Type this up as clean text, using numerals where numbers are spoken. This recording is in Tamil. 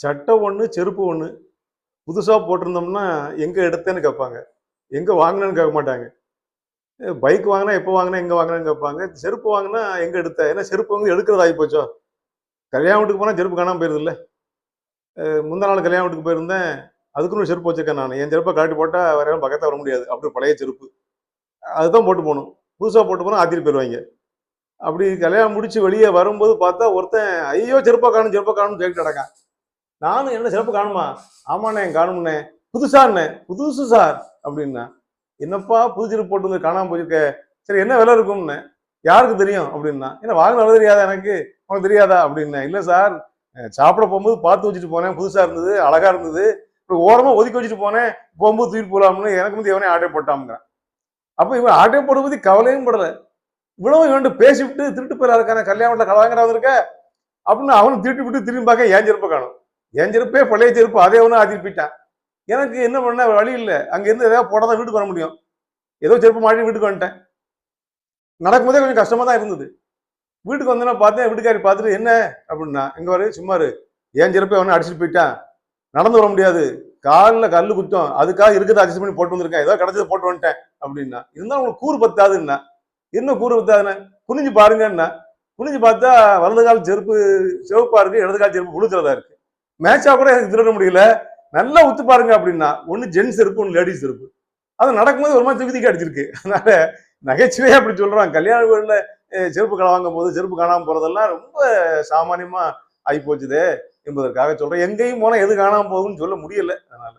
சட்டை ஒண்ணு, செருப்பு ஒண்ணு. புதுசா போட்டிருந்தோம்னா, எங்க எடுத்தேன்னு கேட்பாங்க. எங்க வாங்குனேன்னு கேட்க மாட்டாங்க. பைக் வாங்குனா எப்போ வாங்குன? எங்க வாங்குனேன்னு கேட்பாங்க. செருப்பு வாங்குனா எங்க எடுத்த? ஏன்னா செருப்பு வந்து எடுக்கிறது ஆகி போச்சோ! கல்யாண வீட்டுக்கு போனா செருப்பு காணாம போயிருதுல்ல. முந்தா நாள் கல்யாண வீட்டுக்கு போயிருந்தேன். அதுக்குன்னு ஒரு செருப்பு வச்சிருக்கேன் நானு. என் செருப்ப கழட்டி போட்டா வேற யாரும் பக்கத்துல வர முடியாது. அப்படி பழைய செருப்பு. அதுதான் போட்டு போணும். புதுசா போட்டு போனா ஆத்திட்டு போயிருவாய்ங்க. அப்படி கல்யாணம் முடிச்சு வெளிய வரும்போது பார்த்தா ஒருத்தன், "ஐயோ! செருப்ப காணோம், செருப்ப காணோம்னு" கேட்டுட்டு கிடக்கான். நானும் "என்ன செருப்பு காணுமா?" "ஆமாண்ணே காணும்ண்ணே." "புதுசாண்ணே?" "புதுசு சார்" அப்படின்னா. "என்னப்பா புது செருப்பு போட்டு வந்து காணாம போயிருக்க? சரி என்ன விலை இருக்கும்னேன்." "யாருக்கு தெரியும்?" அப்படின்னா. "என்ன வாங்குன விலை தெரியாதா எனக்கு? உனக்கு தெரியாதா?" அப்படின்னேன். "இல்ல சார், சாப்பிட போகும்போது பார்த்து வச்சுட்டு போனேன். புதுசா இருந்தது, அழகா இருந்தது. இப்ப ஓரமா ஒதுக்கி வச்சுட்டு போனேன். போகும்போது தூக்கிட்டு போலாம்னு எனக்கு வந்து எவனே ஆட்டை போட்டாம்ங்கிறான். அப்ப இவன் ஆட்டை போட பத்தி கவலையும் படல. இவ்வளவு இவன்ட்டு பேசிவிட்டு திருட்டு போயில இருக்கான கல்யாண வீட்டுல கலவாங்கிற வந்திருக்க அப்படின்னு அவனும் திருட்டு விட்டு திரும்பி பார்க்க என் செருப்பை காணும். என் செருப்பே பழைய செருப்பு அதே ஒன்று ஆத்திட்டு போயிட்டான். எனக்கு என்ன பண்ண வழி இல்லை. அங்க இருந்து ஏதாவது போடாதான் வீட்டுக்கு வர முடியும். ஏதோ செருப்பு மாட்டி வீட்டுக்கு வந்துட்டேன். நடக்கும்போதே கொஞ்சம் கஷ்டமா தான் இருந்தது. வீட்டுக்கு வந்தோன்னா பார்த்தேன், வீட்டுக்காரி பார்த்துட்டு என்ன அப்படின்னா, "இங்க வரு சும்மா இரு. என் செருப்பை அவனை அடிச்சுட்டு போயிட்டான். நடந்து வர முடியாது. காலில் கல்லு குத்தம். அதுக்காக இருக்கிறத அட்ஜஸ்ட் பண்ணி போட்டு வந்திருக்கேன். ஏதோ கிடைச்சதை போட்டு வந்துட்டேன் அப்படின்னா. இருந்தாலும் உங்களுக்கு கூறு பத்தாதுன்னா. என்ன கூறு பத்தாதுன்னா, குனிஞ்சு பாருங்கன்னா. குனிஞ்சு பார்த்தா வலது கால் செருப்பு சிவப்பா இருக்கு, இடது கால் செருப்பு புழுக்கிறதா இருக்கு. மேட்சா கூட எனக்கு திருட முடியல. நல்லா உத்து பாருங்க அப்படின்னா. ஒன்னு ஜென்ஸ் செருப்பு, ஒன்னு லேடிஸ் செருப்பு. அது நடக்கும்போது ஒரு மாதிரி தூக்கி தூக்கி அடிச்சிருக்கு. அதனால நகைச்சுவையா அப்படி சொல்றான். கல்யாண வீடுல செருப்பு கடை வாங்கும் போது செருப்பு காணாம போறதெல்லாம் ரொம்ப சாமானியமா ஆகி போச்சுதே என்பதற்காக சொல்றேன். எங்கேயும் போனா எது காணாம போகும்னு சொல்ல முடியல. அதனால